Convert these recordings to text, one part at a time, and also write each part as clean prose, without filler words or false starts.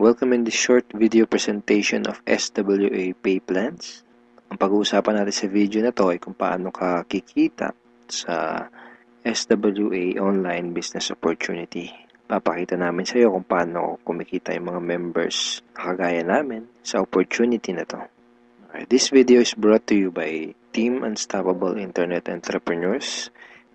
Welcome in this short video presentation of SWA Pay Plans. Ang pag-uusapan natin sa video na to ay kung paano ka kikita sa SWA Online Business Opportunity. Papakita namin sa iyo kung paano kumikita yung mga members na kagaya namin sa opportunity na to. This video is brought to you by Team Unstoppable Internet Entrepreneurs.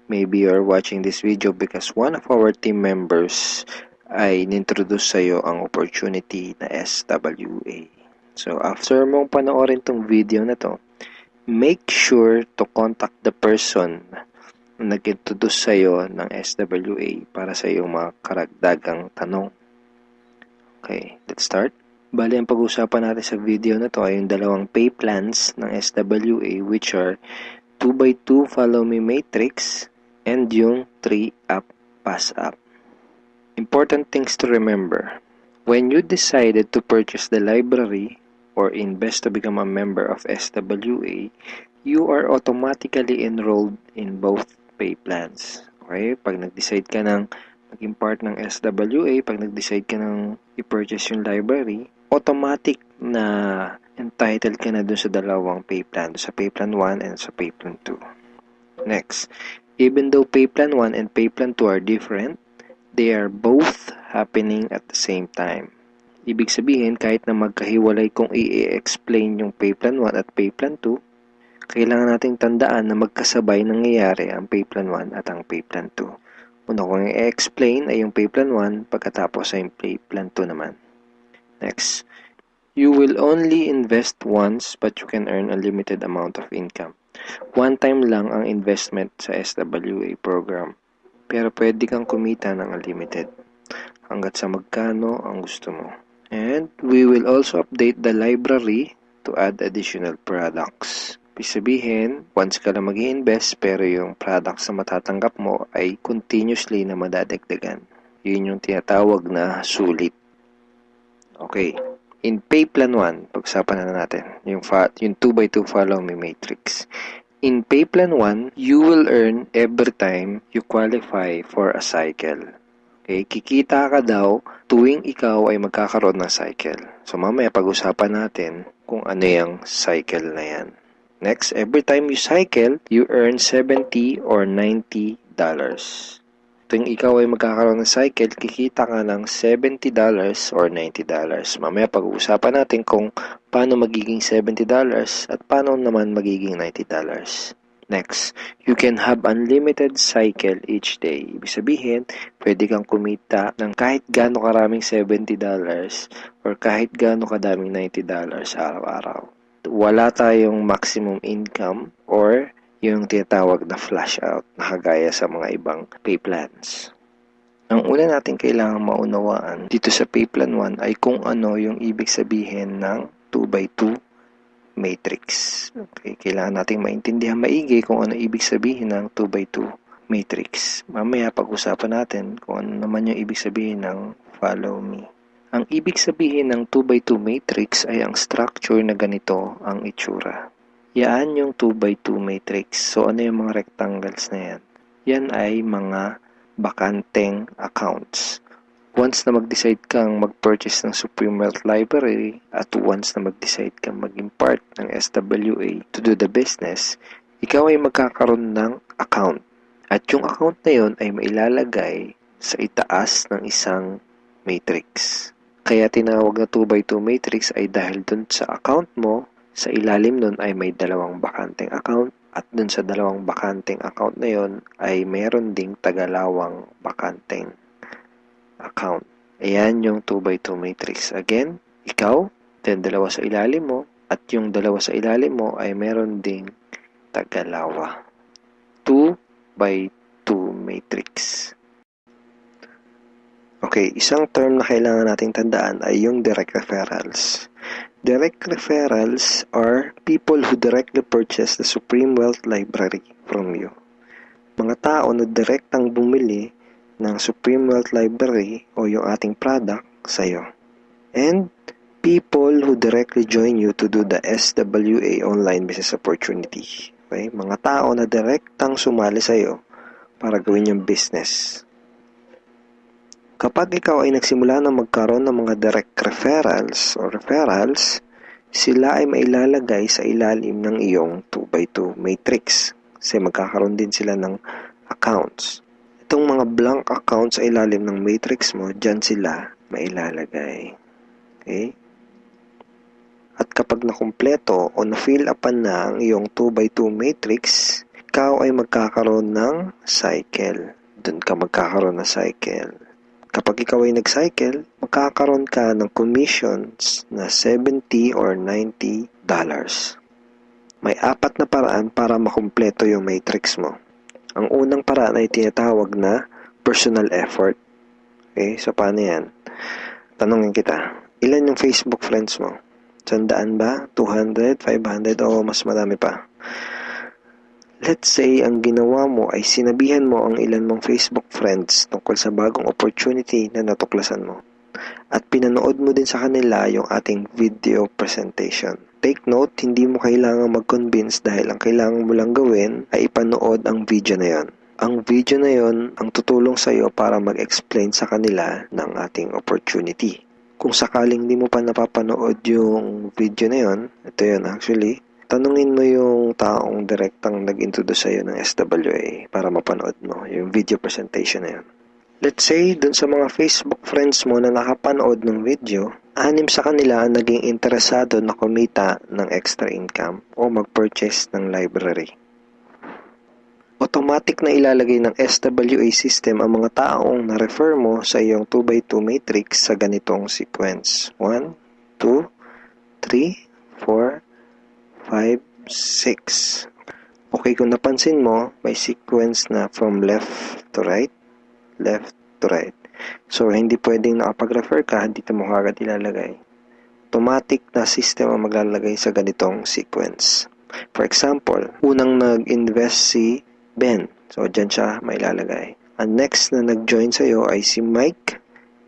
Maybe you're watching this video because one of our team members ay nintroduce sa iyo ang opportunity na SWA. So, after mong panoorin tong video na to, make sure to contact the person na nag-introduce sa iyo ng SWA para sa iyong mga karagdagang tanong. Okay, let's start. Bali, ang pag-usapan natin sa video na to ay yung dalawang pay plans ng SWA, which are 2x2 Follow Me Matrix and yung 3-Up Pass Up. Important things to remember. When you decided to purchase the library or invest to become a member of SWA, you are automatically enrolled in both pay plans. Okay? Pag nag-decide ka ng maging part ng SWA, pag nag-decide ka ng i-purchase yung library, automatic na entitled ka na dun sa dalawang pay plan, sa pay plan 1 and sa pay plan 2. Next, even though pay plan 1 and pay plan 2 are different, they are both happening at the same time. Ibig sabihin, kahit na magkahiwalay kung i-explain yung pay plan 1 at pay plan 2, kailangan nating tandaan na magkasabay nangyayari ang pay plan 1 at ang pay plan 2. Una kong i-explain ay yung pay plan 1, pagkatapos ay yung pay plan 2 naman. Next, you will only invest once but you can earn a limited amount of income. One time lang ang investment sa SWA program. Pero pwede kang kumita ng unlimited hanggat sa magkano ang gusto mo. And we will also update the library to add additional products. Ibig sabihin, once ka lang mag-i-invest pero yung products na matatanggap mo ay continuously na madadagdagan. Yun yung tinatawag na sulit. Okay. In pay plan 1, pag-usapan na natin yung 2x2 Follow Me Matrix. In pay plan 1, you will earn every time you qualify for a cycle. Okay, kikita ka daw tuwing ikaw ay magkakaroon ng cycle. So mamaya pag-usapan natin kung ano yung cycle na yan. Next, every time you cycle, you earn $70 or $90. Tuwing ikaw ay magkakaroon ng cycle, kikita ka ng $70 or $90. Mamaya pag-uusapan natin kung paano magiging $70 at paano naman magiging $90. Next, you can have unlimited cycle each day. Ibig sabihin, pwede kang kumita ng kahit gaano karaming $70 or kahit gaano kadaming $90 araw-araw. Wala tayong maximum income or yung tinatawag na flash out na kagaya sa mga ibang pay plans. Ang una natin kailangang maunawaan dito sa pay plan 1 ay kung ano yung ibig sabihin ng 2x2 matrix. Okay, kailangan nating maintindihan maigi kung ano ibig sabihin ng 2x2 matrix. Mamaya pag-usapan natin kung ano naman yung ibig sabihin ng follow me. Ang ibig sabihin ng 2x2 matrix ay ang structure na ganito ang itsura. Yan yung 2x2 matrix. So, ano yung mga rectangles na yan? Yan ay mga bakanteng accounts. Once na mag-decide kang mag-purchase ng Supreme Wealth Library at once na mag-decide kang maging part ng SWA to do the business, ikaw ay magkakaroon ng account. At yung account na yun ay mailalagay sa itaas ng isang matrix. Kaya tinawag na 2x2 matrix ay dahil dun sa account mo, sa ilalim nun ay may dalawang bakanteng account at dun sa dalawang bakanteng account na yun ay meron ding tagalawang bakanteng account. Ayan yung 2x2 matrix. Again, ikaw, then dalawa sa ilalim mo at yung dalawa sa ilalim mo ay meron ding tagalawa. 2x2 matrix. Okay, isang term na kailangan nating tandaan ay yung direct referrals. Direct referrals are people who directly purchase the Supreme Wealth Library from you. Mga tao na direktang bumili ng Supreme Wealth Library o yung ating product sa'yo. And people who directly join you to do the SWA Online Business Opportunity. Okay? Mga tao na direktang sumali sa'yo para gawin yung business. Kapag ikaw ay nagsimula na magkaroon ng mga direct referrals, sila ay mailalagay sa ilalim ng iyong 2x2 matrix kasi magkakaroon din sila ng accounts. Itong mga blank accounts sa ilalim ng matrix mo, dyan sila mailalagay. Okay? At kapag nakumpleto o na-fill upan na ang iyong 2x2 matrix, ikaw ay magkakaroon ng cycle. Doon ka magkakaroon ng cycle. Kapag ikaw ay nag-cycle, magkakaroon ka ng commissions na $70 or $90. May 4 na paraan para makumpleto yung matrix mo. Ang unang paraan ay tinatawag na personal effort. Okay, so paano yan? Tanungin kita, ilan yung Facebook friends mo? 100 ba? 200? 500? O mas marami pa? Let's say, ang ginawa mo ay sinabihan mo ang ilan mong Facebook friends tungkol sa bagong opportunity na natuklasan mo. At pinanood mo din sa kanila yung ating video presentation. Take note, hindi mo kailangang mag-convince dahil ang kailangan mo lang gawin ay ipanood ang video na yon. Ang video na yon ang tutulong sa iyo para mag-explain sa kanila ng ating opportunity. Kung sakaling di mo pa napapanood yung video na yon, ito yun actually, tanungin mo yung taong direktang nag-introduce sa'yo ng SWA para mapanood mo yung video presentation na yun. Let's say, dun sa mga Facebook friends mo na nakapanood ng video, 6 sa kanila ang naging interesado na kumita ng extra income o mag-purchase ng library. Automatic na ilalagay ng SWA system ang mga taong na-refer mo sa iyong 2x2 matrix sa ganitong sequence. 1, 2, 3, 4, 5, 6. Okay, kung napansin mo, may sequence na from left to right. So, hindi pwedeng nakapag-refer ka, dito mo kagad ilalagay. Automatic na system ang maglalagay sa ganitong sequence. For example, unang nag-invest si Ben. So, dyan siya mailalagay. Ang next na nag-join sa'yo ay si Mike.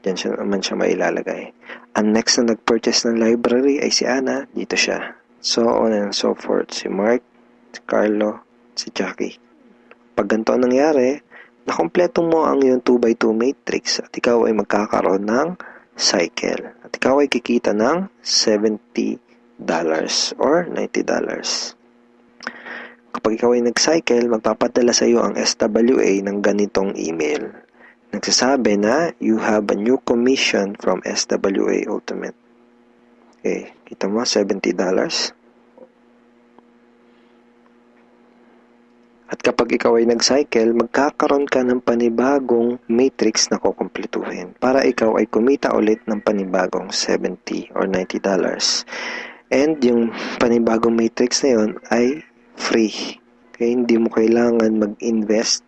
Dyan siya naman siya mailalagay. Ang next na nag-purchase ng library ay si Anna. Dito siya. So on and so forth. Si Mark, si Carlo, si Jackie. Pag ganito ang nangyari, nakompleto mo ang iyong 2x2 matrix at ikaw ay magkakaroon ng cycle. At ikaw ay kikita ng $70 or $90. Kapag ikaw ay nag-cycle, magpapadala sa iyo ang SWA ng ganitong email. Nagsasabi na you have a new commission from SWA Ultimate. Okay, kita mo, $70. At kapag ikaw ay nag-cycle, magkakaroon ka ng panibagong matrix na kukumpletuhin para ikaw ay kumita ulit ng panibagong $70 or $90. And yung panibagong matrix na yon ay free. Okay, hindi mo kailangan mag-invest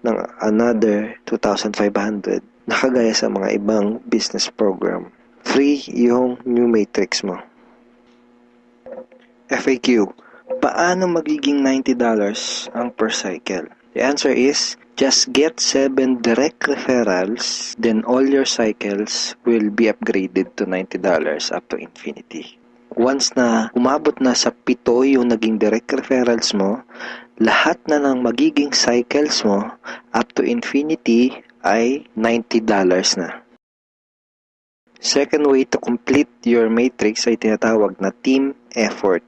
ng another 2,500 na kagaya sa mga ibang business program. Free yung new matrix mo. FAQ. Paano magiging $90 ang per cycle? The answer is, just get 7 direct referrals, then all your cycles will be upgraded to $90 up to infinity. Once na umabot na sa 7 yung naging direct referrals mo, lahat na ng magiging cycles mo up to infinity ay $90 na. Second way to complete your matrix ay tinatawag na team effort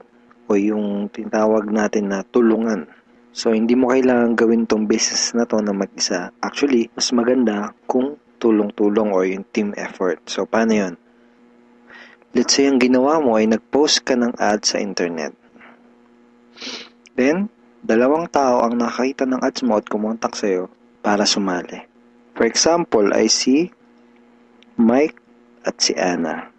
o yung tinatawag natin na tulungan. So, hindi mo kailangan gawin tong business na to na mag-isa. Actually, mas maganda kung tulong-tulong o yung team effort. So, paano yun? Let's say, ang ginawa mo ay nag-post ka ng ad sa internet. Then, 2 tao ang nakakita ng ads mo at kumontak sa'yo para sumali. For example, ay si Mike at si Anna.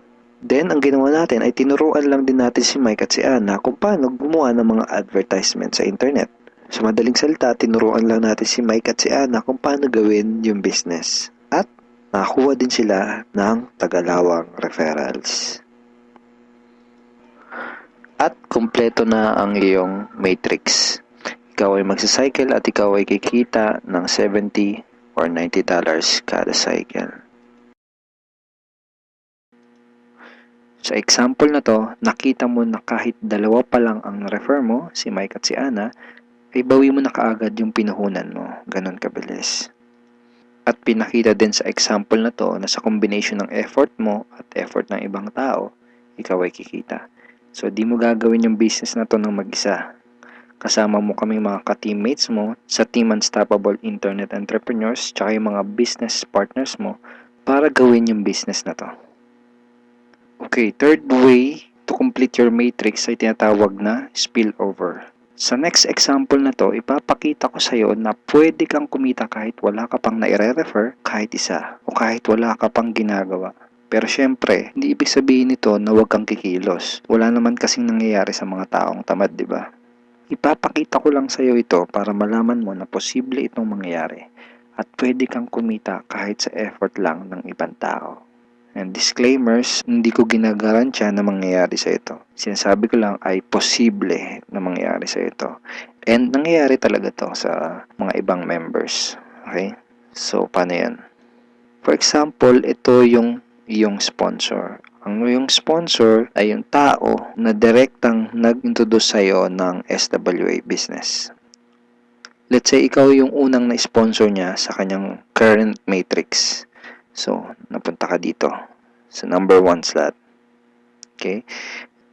Then, ang ginawa natin ay tinuruan lang din natin si Mike at si Anna kung paano gumawa ng mga advertisement sa internet. Sa madaling salita, tinuruan lang natin si Mike at si Anna kung paano gawin yung business. At nakakuha din sila ng tagalawang referrals. At kumpleto na ang iyong matrix. Ikaw ay magsacycle at ikaw ay kikita ng $70 or $90 kada cycle. Sa example na to, nakita mo na kahit 2 pa lang ang refer mo, si Mike at si Anna, ay bawi mo na kaagad yung pinuhunan mo. Ganon kabilis. At pinakita din sa example na to na sa combination ng effort mo at effort ng ibang tao, ikaw ay kikita. So, di mo gagawin yung business na to ng mag-isa. Kasama mo kami mga ka-teammates mo sa Team Unstoppable Internet Entrepreneurs tsaka yung mga business partners mo para gawin yung business na to. Okay, third way to complete your matrix ay tinatawag na spillover. Sa next example na to, ipapakita ko sa iyo na pwede kang kumita kahit wala ka pang naire-refer kahit isa o kahit wala ka pang ginagawa. Pero syempre, hindi ibig sabihin nito na huwag kang kikilos. Wala naman kasing nangyayari sa mga taong tamad, di ba? Ipapakita ko lang sa iyo ito para malaman mo na posible itong mangyayari at pwede kang kumita kahit sa effort lang ng ibang tao. And disclaimers, hindi ko ginagarantiya na mangyayari sa ito. Sinasabi ko lang ay posible na mangyayari sa ito. And nangyayari talaga to sa mga ibang members. Okay? So, paano yan? For example, ito yung iyong sponsor. Ang iyong sponsor ay yung tao na direktang nag-introduce sa'yo ng SWA business. Let's say, ikaw yung unang na-sponsor niya sa kanyang current matrix. So, napunta ka dito sa number 1 slot. Okay?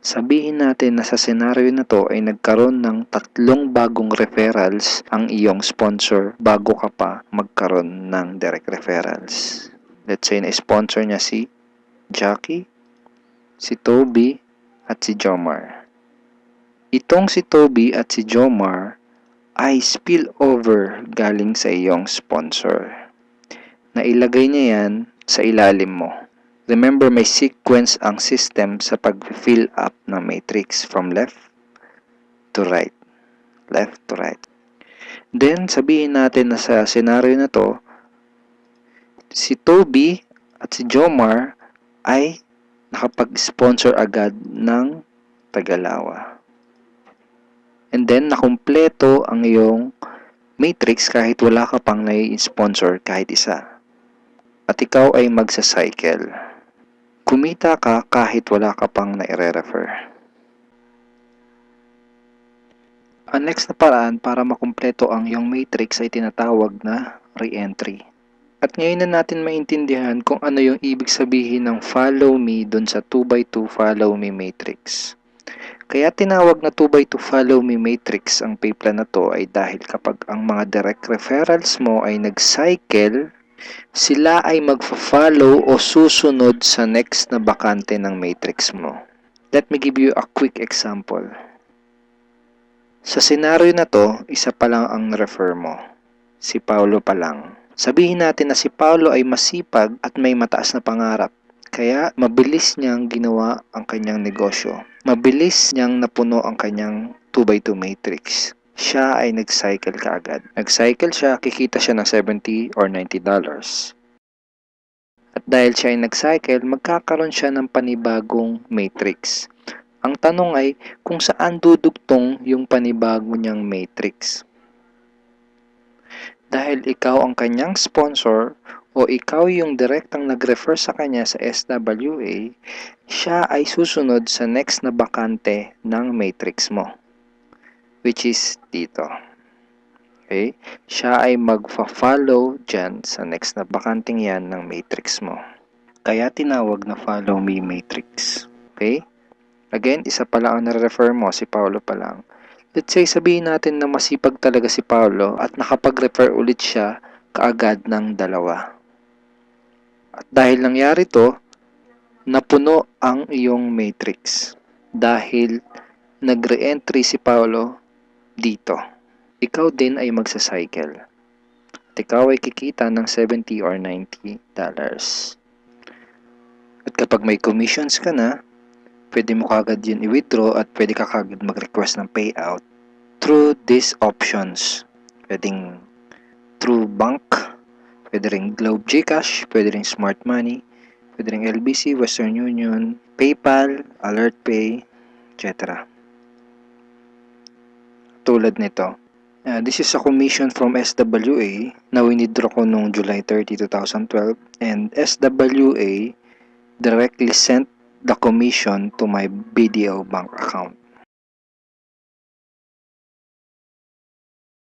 Sabihin natin na sa senaryo na to ay nagkaroon ng 3 bagong referrals ang iyong sponsor bago ka pa magkaroon ng direct referrals. Let's say na-sponsor niya si Jackie, si Toby, at si Jomar. Itong si Toby at si Jomar ay spillover galing sa iyong sponsor. Nailagay niya yan sa ilalim mo. Remember, may sequence ang system sa pag-fill up ng matrix from left to right. Left to right. Then, sabihin natin na sa scenario na to, si Toby at si Jomar ay nakapag-sponsor agad ng Tagalawa. And then, nakumpleto ang iyong matrix kahit wala ka pang nai-sponsor kahit isa. At ikaw ay magsa-cycle. Kumita ka kahit wala ka pang nai-refer. Ang next na paraan para makumpleto ang iyong matrix ay tinatawag na re-entry. At ngayon na natin maintindihan kung ano yung ibig sabihin ng follow me dun sa 2x2 follow me matrix. Kaya tinawag na 2x2 follow me matrix ang pay plan na to ay dahil kapag ang mga direct referrals mo ay nag-cycle, sila ay magfa-follow o susunod sa next na bakante ng matrix mo. Let me give you a quick example. Sa senaryo na to, isa pa lang ang refer mo. Si Paulo pa lang. Sabihin natin na si Paulo ay masipag at may mataas na pangarap. Kaya mabilis niyang ginawa ang kanyang negosyo. Mabilis niyang napuno ang kanyang 2x2 matrix. Siya ay nag-cycle kaagad. Nag-cycle siya, kikita siya ng $70 or $90. At dahil siya ay nag-cycle, magkakaroon siya ng panibagong matrix. Ang tanong ay kung saan dudugtong yung panibago niyang matrix. Dahil ikaw ang kanyang sponsor o ikaw yung direktang nag-refer sa kanya sa SWA, siya ay susunod sa next na bakante ng matrix mo. Which is dito. Okay? Siya ay magfa-follow dyan sa next na bakanting yan ng matrix mo. Kaya tinawag na follow me matrix. Okay? Again, isa pa lang ang nare-refer mo, si Paulo pa lang. Let's say, sabihin natin na masipag talaga si Paulo at nakapag-refer ulit siya kaagad ng 2. At dahil nangyari to, napuno ang iyong matrix. Dahil nag-re-entry si Paulo dito. Ikaw din ay magsa-cycle. At ikaw ay kikita ng $70 or $90. At kapag may commissions ka na, pwede mo kagad yun i-withdraw at pwede ka kagad mag-request ng payout through these options. Pwedeng through bank, pwede ring Globe GCash, pwede ring Smart Money, pwede ring LBC, Western Union, PayPal, AlertPay, etc. Tulad nito. This is a commission from SWA na winidraw ko noong July 30, 2012 and SWA directly sent the commission to my BDO bank account.